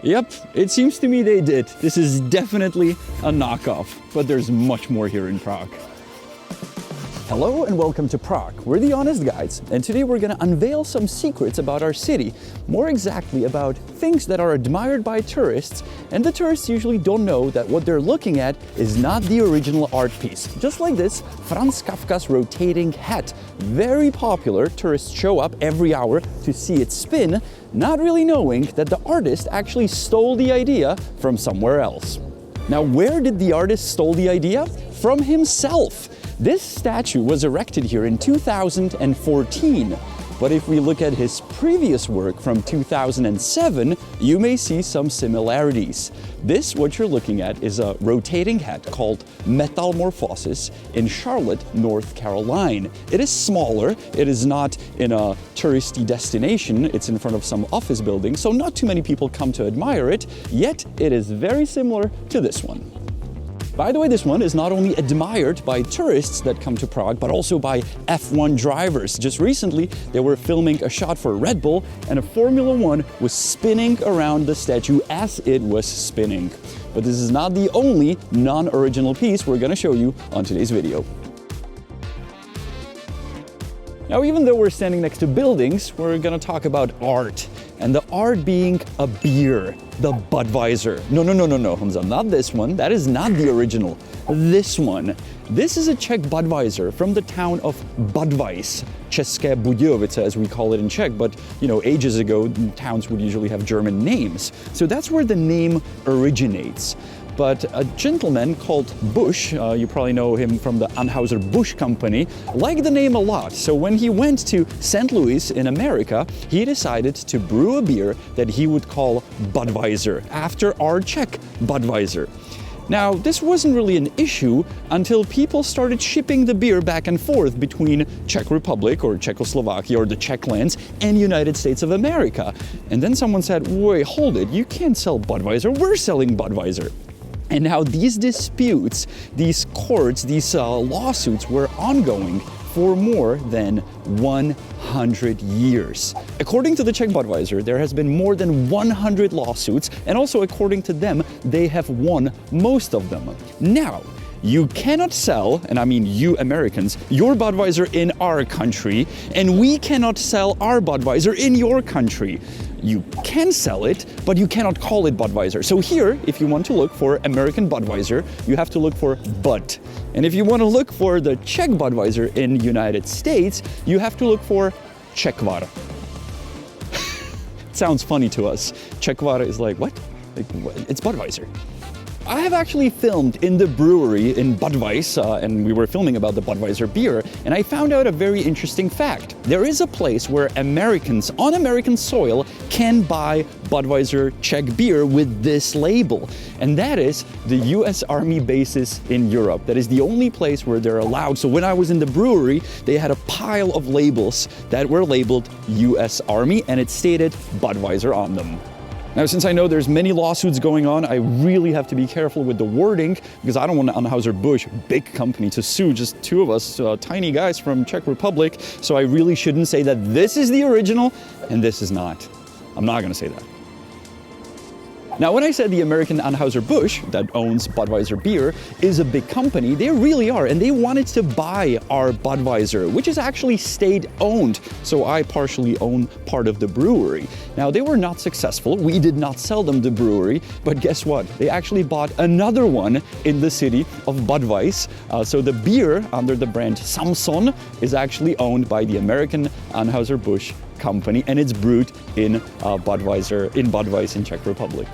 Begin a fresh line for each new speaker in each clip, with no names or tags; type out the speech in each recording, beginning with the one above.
Yep, it seems to me they did. This is definitely a knockoff, but there's much more here in Prague. Hello and welcome to Prague. We're the Honest Guides, and today we're gonna unveil some secrets about our city. More exactly about things that are admired by tourists, and the tourists usually don't know that what they're looking at is not the original art piece. Just like this, Franz Kafka's rotating hat. Very popular, tourists show up every hour to see it spin, not really knowing that the artist actually stole the idea from somewhere else. Now, where did the artist stole the idea? From himself. This statue was erected here in 2014, but if we look at his previous work from 2007, you may see some similarities. This, what you're looking at, is a rotating hat called Metamorphosis in Charlotte, North Carolina. It is smaller, it is not in a touristy destination, it's in front of some office building, so not too many people come to admire it, yet it is very similar to this one. By the way, this one is not only admired by tourists that come to Prague, but also by F1 drivers. Just recently, they were filming a shot for Red Bull, and a Formula One was spinning around the statue as it was spinning. But this is not the only non-original piece we're gonna show you on today's video. Now, even though we're standing next to buildings, we're gonna talk about art. And the art being a beer, the Budweiser. No, Honza, not this one. That is not the original. This one. This is a Czech Budweiser from the town of Budweis, České Budějovice, as we call it in Czech. But, ages ago, towns would usually have German names. So that's where the name originates. But a gentleman called Bush, you probably know him from the Anheuser-Busch company, liked the name a lot. So when he went to St. Louis in America, he decided to brew a beer that he would call Budweiser, after our Czech Budweiser. Now, this wasn't really an issue until people started shipping the beer back and forth between Czech Republic or Czechoslovakia or the Czech lands and United States of America. And then someone said, wait, hold it, you can't sell Budweiser, we're selling Budweiser. And now these disputes, these courts, these lawsuits were ongoing for more than 100 years. According to the Czech Budweiser, there has been more than 100 lawsuits, and also according to them, they have won most of them. Now, you cannot sell, and I mean you Americans, your Budweiser in our country, and we cannot sell our Budweiser in your country. You can sell it, but you cannot call it Budweiser. So here, if you want to look for American Budweiser, you have to look for Bud. And if you want to look for the Czech Budweiser in the United States, you have to look for Czech Word. It sounds funny to us. Czech Word is like, what? It's Budweiser. I have actually filmed in the brewery in Budweis, and we were filming about the Budweiser beer, and I found out a very interesting fact. There is a place where Americans on American soil can buy Budweiser Czech beer with this label, and that is the US Army bases in Europe. That is the only place where they're allowed. So when I was in the brewery, they had a pile of labels that were labeled US Army, and it stated Budweiser on them. Now, since I know there's many lawsuits going on, I really have to be careful with the wording because I don't want Anheuser-Busch, big company, to sue just two of us, tiny guys from Czech Republic. So I really shouldn't say that this is the original and this is not. I'm not going to say that. Now, when I said the American Anheuser-Busch, that owns Budweiser beer, is a big company, they really are, and they wanted to buy our Budweiser, which is actually state-owned, so I partially own part of the brewery. Now, they were not successful, we did not sell them the brewery, but guess what? They actually bought another one in the city of Budweis, so the beer under the brand Samson is actually owned by the American Anheuser-Busch company, and it's brewed in Budweis in Czech Republic.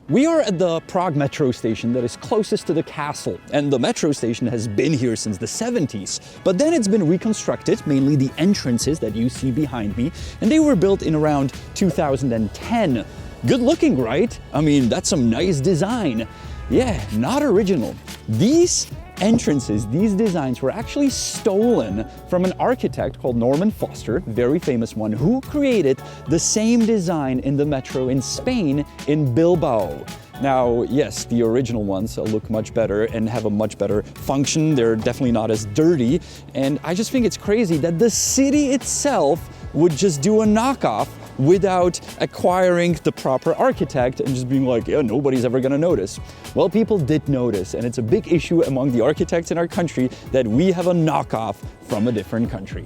We are at the Prague metro station that is closest to the castle, and the metro station has been here since the 70s. But then it's been reconstructed, mainly the entrances that you see behind me, and they were built in around 2010. Good looking, right? I mean, that's some nice design. Yeah, not original. These entrances, these designs were actually stolen from an architect called Norman Foster, very famous one, who created the same design in the metro in Spain, in Bilbao. Now, yes, the original ones look much better and have a much better function. They're definitely not as dirty. And I just think it's crazy that the city itself would just do a knockoff without acquiring the proper architect and just being like, yeah, nobody's ever gonna notice. Well, people did notice, and it's a big issue among the architects in our country that we have a knockoff from a different country.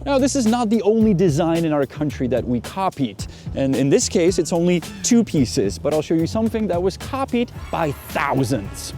Now, this is not the only design in our country that we copied. And in this case, it's only 2 pieces, but I'll show you something that was copied by thousands.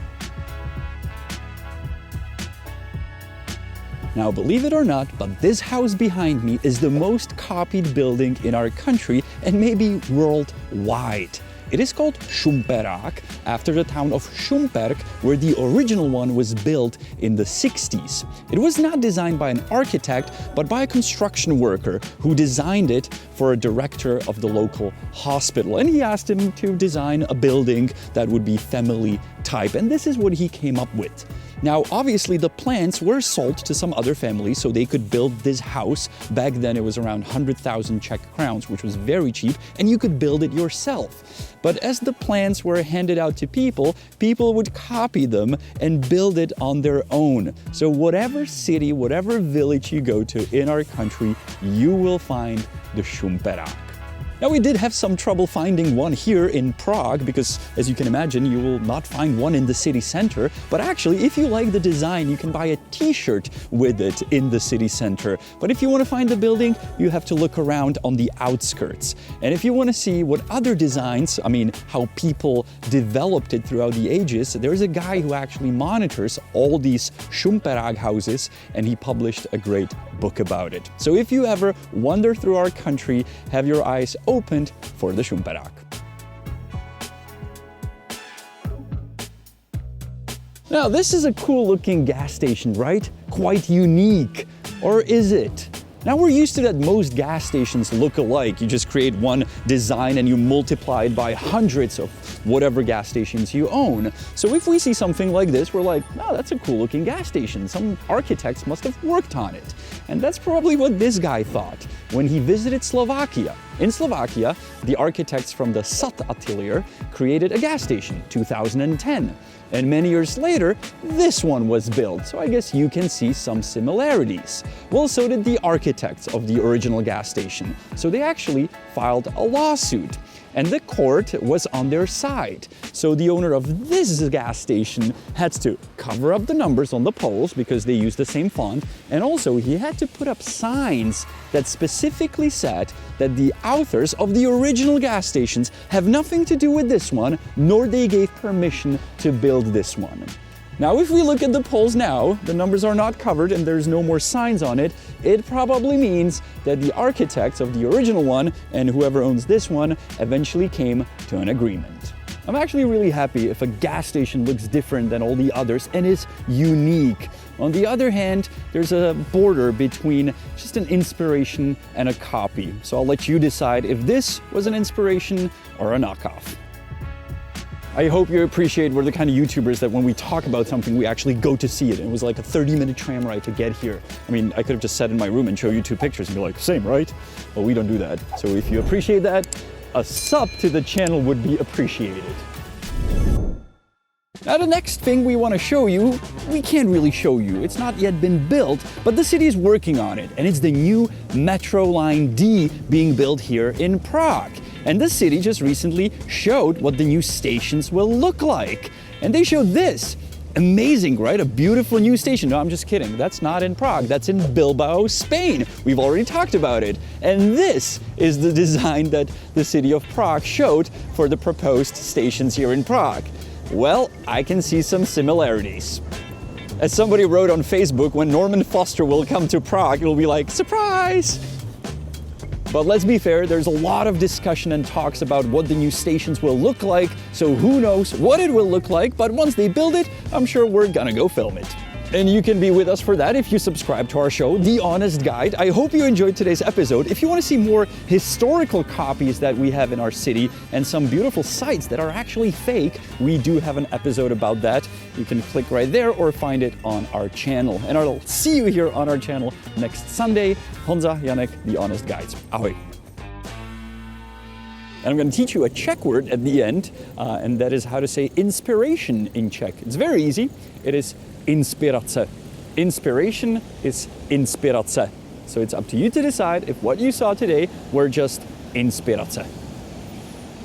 Now, believe it or not, but this house behind me is the most copied building in our country and maybe worldwide. It is called Šumperák, after the town of Šumperk, where the original one was built in the 60s. It was not designed by an architect, but by a construction worker who designed it for a director of the local hospital. And he asked him to design a building that would be family type, and this is what he came up with. Now, obviously, the plans were sold to some other families so they could build this house. Back then, it was around 100,000 Czech crowns, which was very cheap, and you could build it yourself. But as the plans were handed out to people, people would copy them and build it on their own. So whatever city, whatever village you go to in our country, you will find the Šumperák. Now, we did have some trouble finding one here in Prague because, as you can imagine, you will not find one in the city center. But actually, if you like the design, you can buy a t-shirt with it in the city center. But if you want to find the building, you have to look around on the outskirts. And if you want to see what other designs, how people developed it throughout the ages, there's a guy who actually monitors all these Šumperák houses, and he published a great book about it. So if you ever wander through our country, have your eyes opened for the Šumperák. Now, this is a cool looking gas station, right? Quite unique. Or is it? Now, we're used to that most gas stations look alike. You just create one design and you multiply it by hundreds of whatever gas stations you own. So if we see something like this, we're like, oh, that's a cool looking gas station. Some architects must have worked on it. And that's probably what this guy thought when he visited Slovakia. In Slovakia, the architects from the SAT atelier created a gas station, 2010. And many years later, this one was built, so I guess you can see some similarities. Well, so did the architects of the original gas station. So they actually filed a lawsuit. And the court was on their side. So the owner of this gas station had to cover up the numbers on the poles because they used the same font. And also he had to put up signs that specifically said that the authors of the original gas stations have nothing to do with this one, nor they gave permission to build this one. Now, if we look at the poles now, the numbers are not covered and there's no more signs on it. It probably means that the architects of the original one and whoever owns this one eventually came to an agreement. I'm actually really happy if a gas station looks different than all the others and is unique. On the other hand, there's a border between just an inspiration and a copy. So I'll let you decide if this was an inspiration or a knockoff. I hope you appreciate we're the kind of YouTubers that when we talk about something, we actually go to see it. It was like a 30-minute tram ride to get here. I could have just sat in my room and show you 2 pictures and be like, same, right? Well, we don't do that. So if you appreciate that, a sub to the channel would be appreciated. Now, the next thing we want to show you, we can't really show you. It's not yet been built, but the city is working on it. And it's the new Metro Line D being built here in Prague. And the city just recently showed what the new stations will look like. And they showed this. Amazing, right? A beautiful new station. No, I'm just kidding. That's not in Prague. That's in Bilbao, Spain. We've already talked about it. And this is the design that the city of Prague showed for the proposed stations here in Prague. Well, I can see some similarities. As somebody wrote on Facebook, when Norman Foster will come to Prague, it'll be like, surprise! But let's be fair, there's a lot of discussion and talks about what the new stations will look like, so who knows what it will look like, but once they build it, I'm sure we're gonna go film it. And you can be with us for that if you subscribe to our show, The Honest Guide. I hope you enjoyed today's episode. If you want to see more historical copies that we have in our city and some beautiful sites that are actually fake, we do have an episode about that. You can click right there or find it on our channel. And I'll see you here on our channel next Sunday. Honza, Janek, The Honest Guides. Ahoj. And I'm going to teach you a Czech word at the end, and that is how to say inspiration in Czech. It's very easy. It is inspirace. Inspiration is inspirace. So it's up to you to decide if what you saw today were just inspirace.